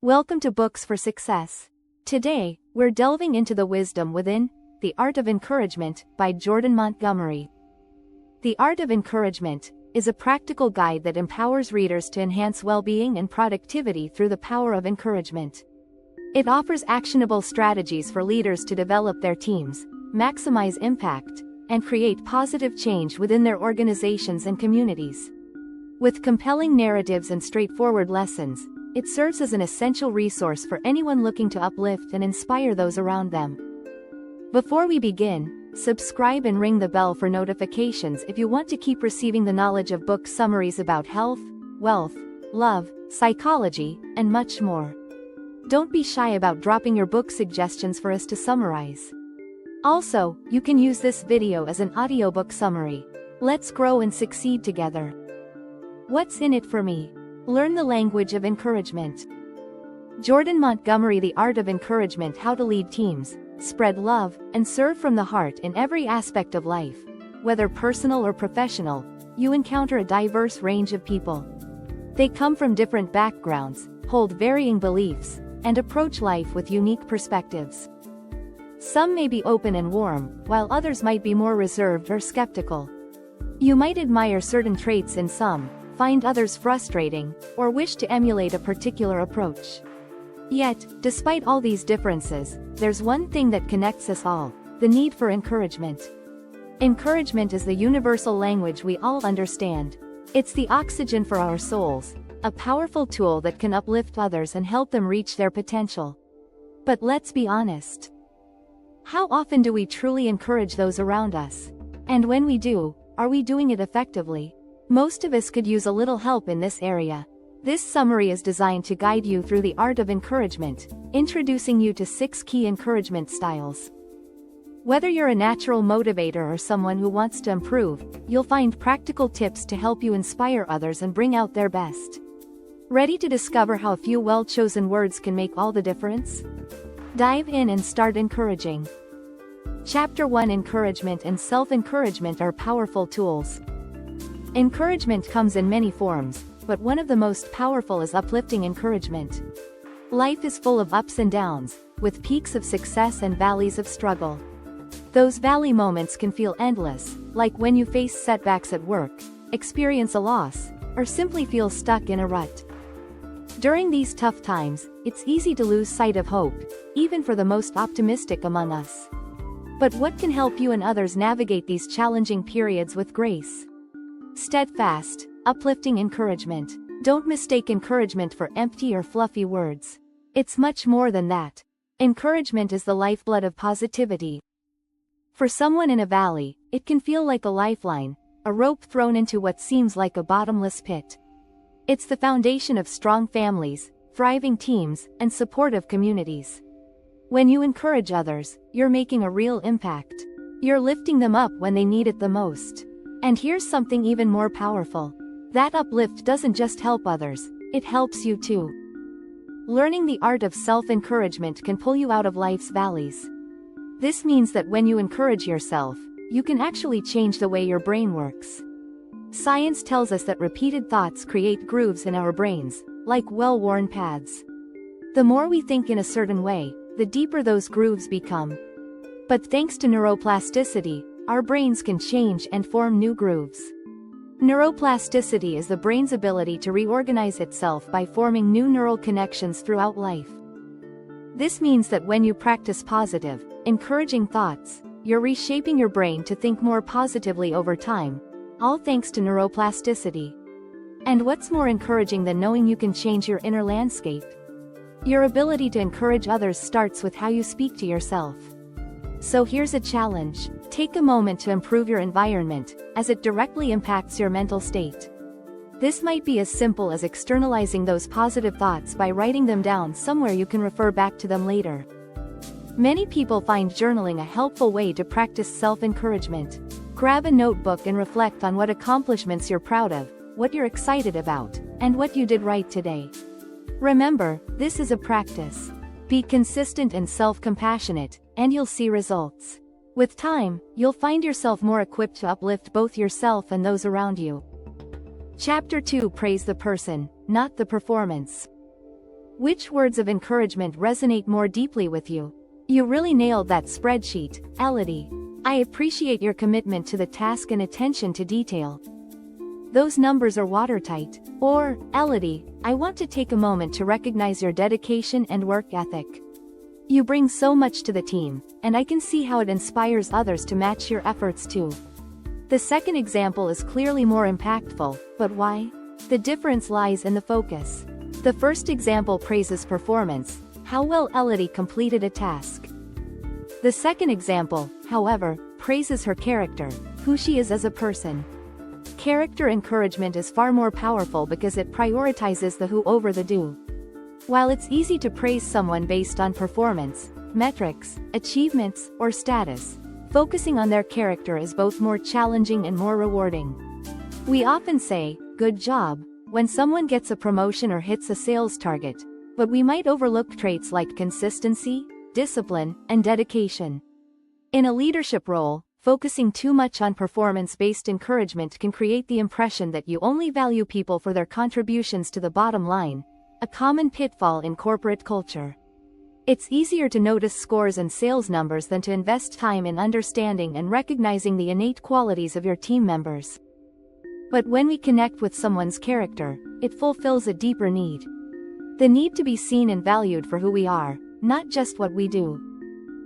Welcome to Books for Success. Today, we're delving into The Wisdom Within, The Art of Encouragement, by Jordan Montgomery. The Art of Encouragement is a practical guide that empowers readers to enhance well-being and productivity through the power of encouragement. It offers actionable strategies for leaders to develop their teams, maximize impact, and create positive change within their organizations and communities. With compelling narratives and straightforward lessons, it serves as an essential resource for anyone looking to uplift and inspire those around them. Before we begin, subscribe and ring the bell for notifications if you want to keep receiving the knowledge of book summaries about health, wealth, love, psychology, and much more. Don't be shy about dropping your book suggestions for us to summarize. Also, you can use this video as an audiobook summary. Let's grow and succeed together. What's in it for me? Learn the language of encouragement. Jordan Montgomery. The Art of Encouragement: How to Lead Teams, Spread Love, and Serve from the Heart. In every aspect of life, whether personal or professional, you encounter a diverse range of people. They come from different backgrounds, hold varying beliefs, and approach life with unique perspectives. Some may be open and warm, while others might be more reserved or skeptical. You might admire certain traits in some, find others frustrating, or wish to emulate a particular approach. Yet, despite all these differences, there's one thing that connects us all: the need for encouragement. Encouragement is the universal language we all understand. It's the oxygen for our souls, a powerful tool that can uplift others and help them reach their potential. But let's be honest. How often do we truly encourage those around us? And when we do, are we doing it effectively? Most of us could use a little help in this area. This summary is designed to guide you through the art of encouragement, introducing you to 6 key encouragement styles. Whether you're a natural motivator or someone who wants to improve, you'll find practical tips to help you inspire others and bring out their best. Ready to discover how a few well-chosen words can make all the difference? Dive in and start encouraging. Chapter 1: Encouragement and Self-Encouragement are powerful tools. Encouragement comes in many forms, but one of the most powerful is uplifting encouragement. Life is full of ups and downs, with peaks of success and valleys of struggle. Those valley moments can feel endless, like when you face setbacks at work, experience a loss, or simply feel stuck in a rut. During these tough times, it's easy to lose sight of hope, even for the most optimistic among us. But what can help you and others navigate these challenging periods with grace? Steadfast, uplifting encouragement. Don't mistake encouragement for empty or fluffy words. It's much more than that. Encouragement is the lifeblood of positivity. For someone in a valley, it can feel like a lifeline, a rope thrown into what seems like a bottomless pit. It's the foundation of strong families, thriving teams, and supportive communities. When you encourage others, you're making a real impact. You're lifting them up when they need it the most. And here's something even more powerful. That uplift doesn't just help others, it helps you too. Learning the art of self-encouragement can pull you out of life's valleys. This means that when you encourage yourself, you can actually change the way your brain works. Science tells us that repeated thoughts create grooves in our brains, like well-worn paths. The more we think in a certain way, the deeper those grooves become. But thanks to neuroplasticity, our brains can change and form new grooves. Neuroplasticity is the brain's ability to reorganize itself by forming new neural connections throughout life. This means that when you practice positive, encouraging thoughts, you're reshaping your brain to think more positively over time, all thanks to neuroplasticity. And what's more encouraging than knowing you can change your inner landscape? Your ability to encourage others starts with how you speak to yourself. So here's a challenge. Take a moment to improve your environment, as it directly impacts your mental state. This might be as simple as externalizing those positive thoughts by writing them down somewhere you can refer back to them later. Many people find journaling a helpful way to practice self-encouragement. Grab a notebook and reflect on what accomplishments you're proud of, what you're excited about, and what you did right today. Remember, this is a practice. Be consistent and self-compassionate, and you'll see results. With time, you'll find yourself more equipped to uplift both yourself and those around you. Chapter 2: Praise the person, not the performance. Which words of encouragement resonate more deeply with you? You really nailed that spreadsheet, Elodie. I appreciate your commitment to the task and attention to detail. Those numbers are watertight. Or, Elodie, I want to take a moment to recognize your dedication and work ethic. You bring so much to the team, and I can see how it inspires others to match your efforts too. The second example is clearly more impactful, but why? The difference lies in the focus. The first example praises performance, how well Elodie completed a task. The second example, however, praises her character, who she is as a person. Character encouragement is far more powerful because it prioritizes the who over the do. While it's easy to praise someone based on performance, metrics, achievements, or status, focusing on their character is both more challenging and more rewarding. We often say, "Good job," when someone gets a promotion or hits a sales target, but we might overlook traits like consistency, discipline, and dedication. In a leadership role, focusing too much on performance-based encouragement can create the impression that you only value people for their contributions to the bottom line, a common pitfall in corporate culture. It's easier to notice scores and sales numbers than to invest time in understanding and recognizing the innate qualities of your team members. But when we connect with someone's character, it fulfills a deeper need. The need to be seen and valued for who we are, not just what we do.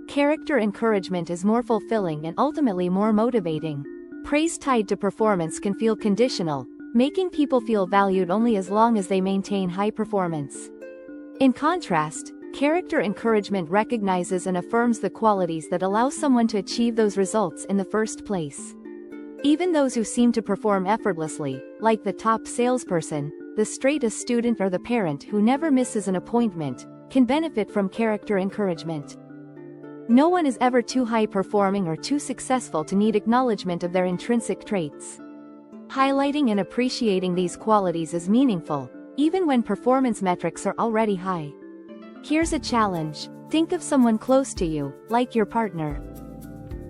Character encouragement is more fulfilling and ultimately more motivating. Praise tied to performance can feel conditional, making people feel valued only as long as they maintain high performance. In contrast, character encouragement recognizes and affirms the qualities that allow someone to achieve those results in the first place. Even those who seem to perform effortlessly, like the top salesperson, the straight-A student, or the parent who never misses an appointment, can benefit from character encouragement. No one is ever too high-performing or too successful to need acknowledgement of their intrinsic traits. Highlighting and appreciating these qualities is meaningful, even when performance metrics are already high. Here's a challenge. Think of someone close to you, like your partner.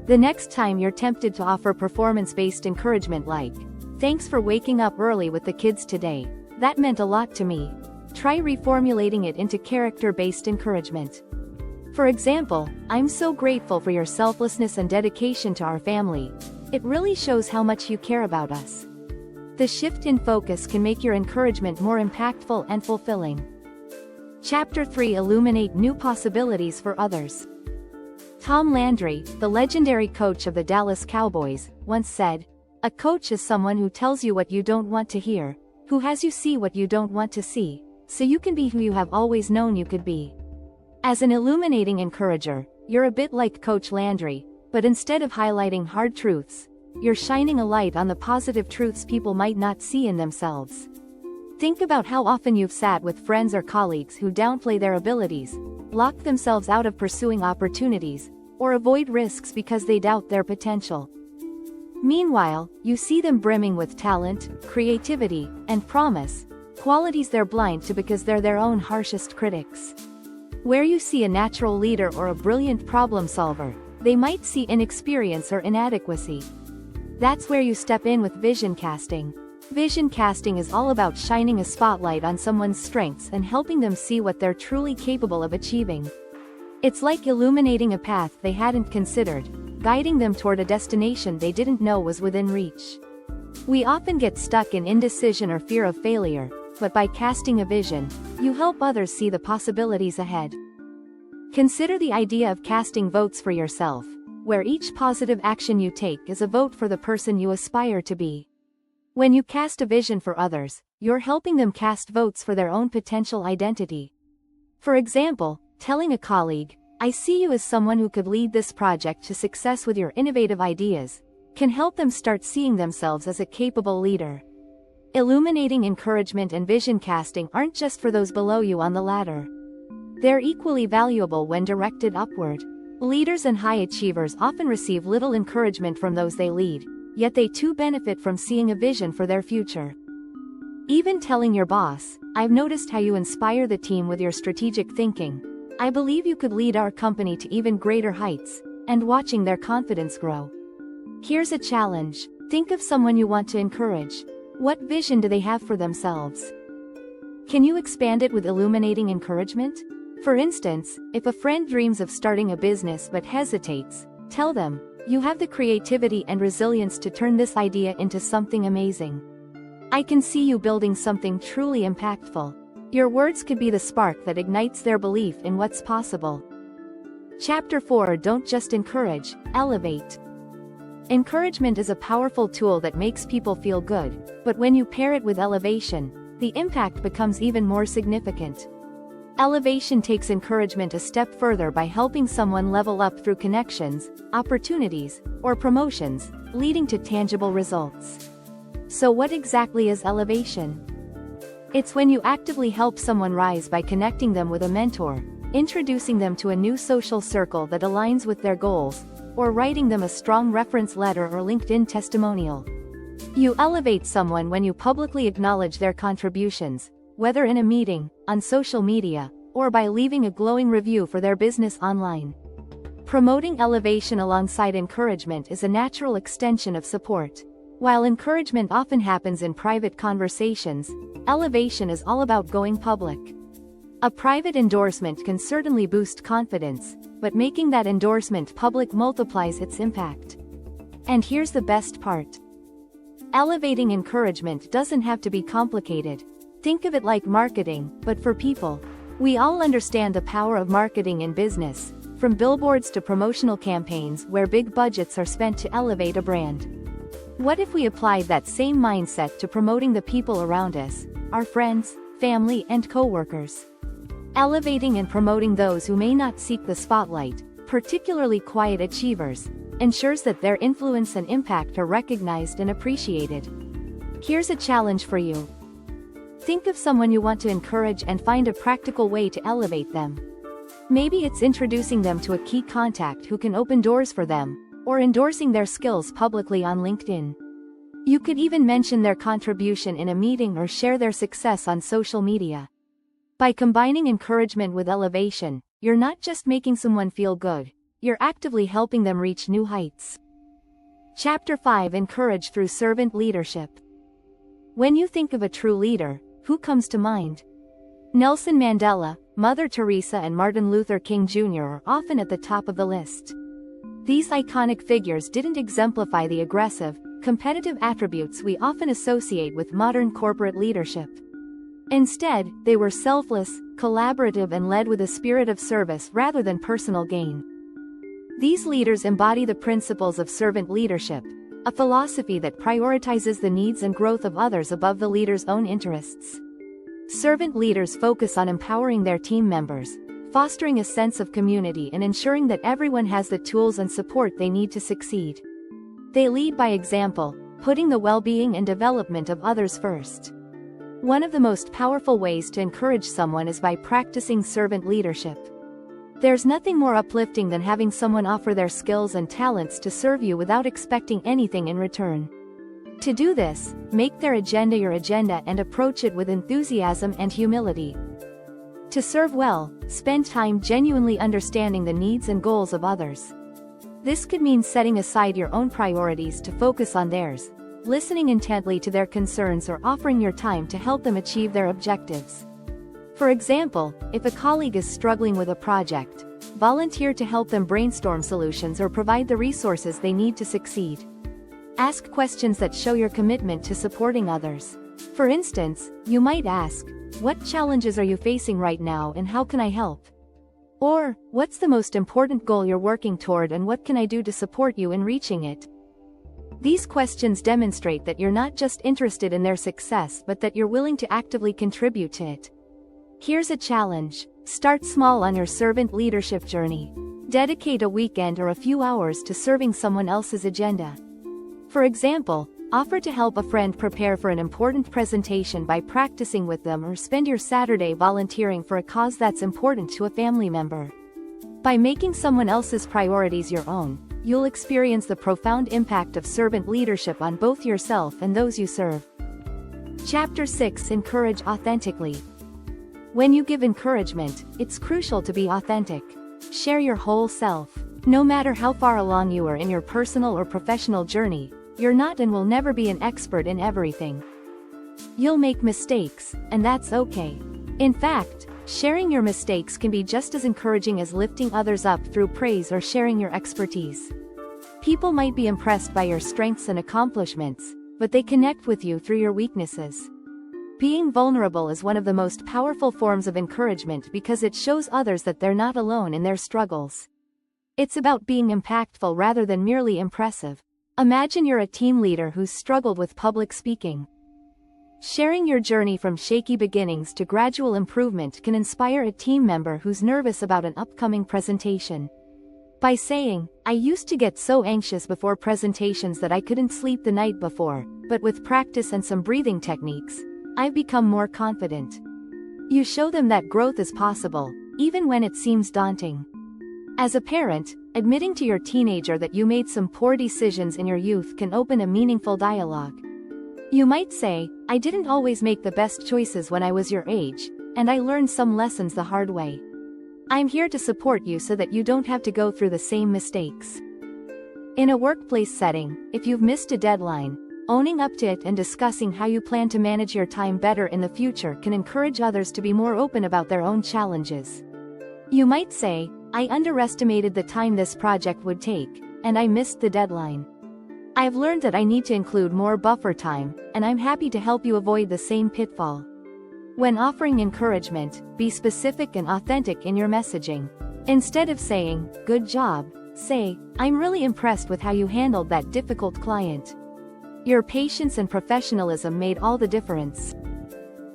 The next time you're tempted to offer performance-based encouragement like, "Thanks for waking up early with the kids today. That meant a lot to me." Try reformulating it into character-based encouragement. For example, "I'm so grateful for your selflessness and dedication to our family. It really shows how much you care about us." The shift in focus can make your encouragement more impactful and fulfilling. Chapter 3: Illuminate new possibilities for others. Tom Landry, the legendary coach of the Dallas Cowboys, once said, "A coach is someone who tells you what you don't want to hear, who has you see what you don't want to see, so you can be who you have always known you could be." As an illuminating encourager, you're a bit like Coach Landry, but instead of highlighting hard truths, you're shining a light on the positive truths people might not see in themselves. Think about how often you've sat with friends or colleagues who downplay their abilities, lock themselves out of pursuing opportunities, or avoid risks because they doubt their potential. Meanwhile, you see them brimming with talent, creativity, and promise, qualities they're blind to because they're their own harshest critics. Where you see a natural leader or a brilliant problem solver, they might see inexperience or inadequacy. That's where you step in with vision casting. Vision casting is all about shining a spotlight on someone's strengths and helping them see what they're truly capable of achieving. It's like illuminating a path they hadn't considered, guiding them toward a destination they didn't know was within reach. We often get stuck in indecision or fear of failure, but by casting a vision, you help others see the possibilities ahead. Consider the idea of casting votes for yourself, where each positive action you take is a vote for the person you aspire to be. When you cast a vision for others, you're helping them cast votes for their own potential identity. For example, telling a colleague, "I see you as someone who could lead this project to success with your innovative ideas," can help them start seeing themselves as a capable leader. Illuminating encouragement and vision casting aren't just for those below you on the ladder. They're equally valuable when directed upward. Leaders and high achievers often receive little encouragement from those they lead, yet they too benefit from seeing a vision for their future. Even telling your boss, "I've noticed how you inspire the team with your strategic thinking. I believe you could lead our company to even greater heights," and watching their confidence grow. Here's a challenge. Think of someone you want to encourage. What vision do they have for themselves? Can you expand it with illuminating encouragement? For instance, if a friend dreams of starting a business but hesitates, tell them, you have the creativity and resilience to turn this idea into something amazing. I can see you building something truly impactful. Your words could be the spark that ignites their belief in what's possible. Chapter 4. Don't just encourage, elevate. Encouragement is a powerful tool that makes people feel good, but when you pair it with elevation, the impact becomes even more significant. Elevation takes encouragement a step further by helping someone level up through connections, opportunities, or promotions, leading to tangible results. So what exactly is elevation? It's when you actively help someone rise by connecting them with a mentor, introducing them to a new social circle that aligns with their goals, or writing them a strong reference letter or LinkedIn testimonial. You elevate someone when you publicly acknowledge their contributions, whether in a meeting, on social media, or by leaving a glowing review for their business online. Promoting elevation alongside encouragement is a natural extension of support. While encouragement often happens in private conversations, elevation is all about going public. A private endorsement can certainly boost confidence, but making that endorsement public multiplies its impact. And here's the best part. Elevating encouragement doesn't have to be complicated. Think of it like marketing, but for people. We all understand the power of marketing in business, from billboards to promotional campaigns where big budgets are spent to elevate a brand. What if we applied that same mindset to promoting the people around us, our friends, family, and co-workers? Elevating and promoting those who may not seek the spotlight, particularly quiet achievers, ensures that their influence and impact are recognized and appreciated. Here's a challenge for you. Think of someone you want to encourage and find a practical way to elevate them. Maybe it's introducing them to a key contact who can open doors for them, or endorsing their skills publicly on LinkedIn. You could even mention their contribution in a meeting or share their success on social media. By combining encouragement with elevation, you're not just making someone feel good, you're actively helping them reach new heights. Chapter 5. Encourage through servant leadership. When you think of a true leader, who comes to mind? Nelson Mandela, Mother Teresa, and Martin Luther King Jr. are often at the top of the list. These iconic figures didn't exemplify the aggressive, competitive attributes we often associate with modern corporate leadership. Instead, they were selfless, collaborative, and led with a spirit of service rather than personal gain. These leaders embody the principles of servant leadership, a philosophy that prioritizes the needs and growth of others above the leader's own interests. Servant leaders focus on empowering their team members, fostering a sense of community, and ensuring that everyone has the tools and support they need to succeed. They lead by example, putting the well-being and development of others first. One of the most powerful ways to encourage someone is by practicing servant leadership. There's nothing more uplifting than having someone offer their skills and talents to serve you without expecting anything in return. To do this, make their agenda your agenda and approach it with enthusiasm and humility. To serve well, spend time genuinely understanding the needs and goals of others. This could mean setting aside your own priorities to focus on theirs, listening intently to their concerns, or offering your time to help them achieve their objectives. For example, if a colleague is struggling with a project, volunteer to help them brainstorm solutions or provide the resources they need to succeed. Ask questions that show your commitment to supporting others. For instance, you might ask, "What challenges are you facing right now and how can I help?" Or, "What's the most important goal you're working toward and what can I do to support you in reaching it?" These questions demonstrate that you're not just interested in their success but that you're willing to actively contribute to it. Here's a challenge. Start small on your servant leadership journey. Dedicate a weekend or a few hours to serving someone else's agenda. For example, offer to help a friend prepare for an important presentation by practicing with them, or spend your Saturday volunteering for a cause that's important to a family member. By making someone else's priorities your own, you'll experience the profound impact of servant leadership on both yourself and those you serve. Chapter 6. Encourage authentically. When you give encouragement, it's crucial to be authentic. Share your whole self. No matter how far along you are in your personal or professional journey, you're not and will never be an expert in everything. You'll make mistakes, and that's okay. In fact, sharing your mistakes can be just as encouraging as lifting others up through praise or sharing your expertise. People might be impressed by your strengths and accomplishments, but they connect with you through your weaknesses. Being vulnerable is one of the most powerful forms of encouragement because it shows others that they're not alone in their struggles. It's about being impactful rather than merely impressive. Imagine you're a team leader who's struggled with public speaking. Sharing your journey from shaky beginnings to gradual improvement can inspire a team member who's nervous about an upcoming presentation. By saying, "I used to get so anxious before presentations that I couldn't sleep the night before, but with practice and some breathing techniques, I've become more confident." You show them that growth is possible, even when it seems daunting. As a parent, admitting to your teenager that you made some poor decisions in your youth can open a meaningful dialogue. You might say, "I didn't always make the best choices when I was your age, and I learned some lessons the hard way. I'm here to support you so that you don't have to go through the same mistakes." In a workplace setting, if you've missed a deadline, owning up to it and discussing how you plan to manage your time better in the future can encourage others to be more open about their own challenges. You might say, "I underestimated the time this project would take, and I missed the deadline. I've learned that I need to include more buffer time, and I'm happy to help you avoid the same pitfall." When offering encouragement, be specific and authentic in your messaging. Instead of saying, "Good job," say, "I'm really impressed with how you handled that difficult client. Your patience and professionalism made all the difference."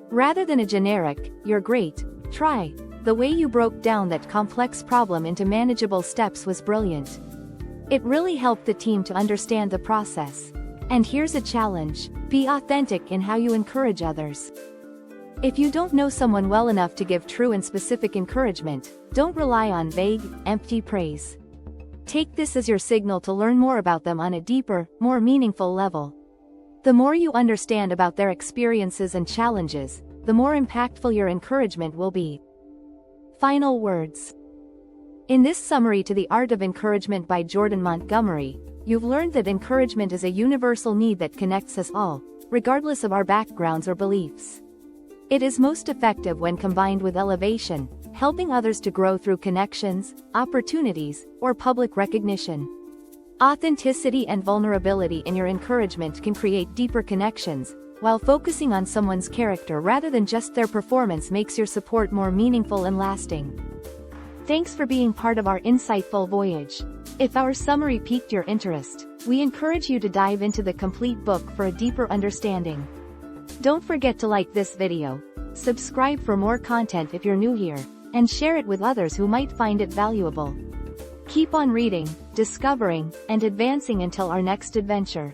Rather than a generic, "You're great, try," the way you broke down that complex problem into manageable steps was brilliant. It really helped the team to understand the process. And here's a challenge: be authentic in how you encourage others. If you don't know someone well enough to give true and specific encouragement, don't rely on vague, empty praise. Take this as your signal to learn more about them on a deeper, more meaningful level. The more you understand about their experiences and challenges, the more impactful your encouragement will be. Final words. In this summary to The Art of Encouragement by Jordan Montgomery, you've learned that encouragement is a universal need that connects us all, regardless of our backgrounds or beliefs. It is most effective when combined with elevation, helping others to grow through connections, opportunities, or public recognition. Authenticity and vulnerability in your encouragement can create deeper connections, while focusing on someone's character rather than just their performance makes your support more meaningful and lasting. Thanks for being part of our insightful voyage. If our summary piqued your interest, we encourage you to dive into the complete book for a deeper understanding. Don't forget to like this video, subscribe for more content if you're new here, and share it with others who might find it valuable. Keep on reading, discovering, and advancing until our next adventure.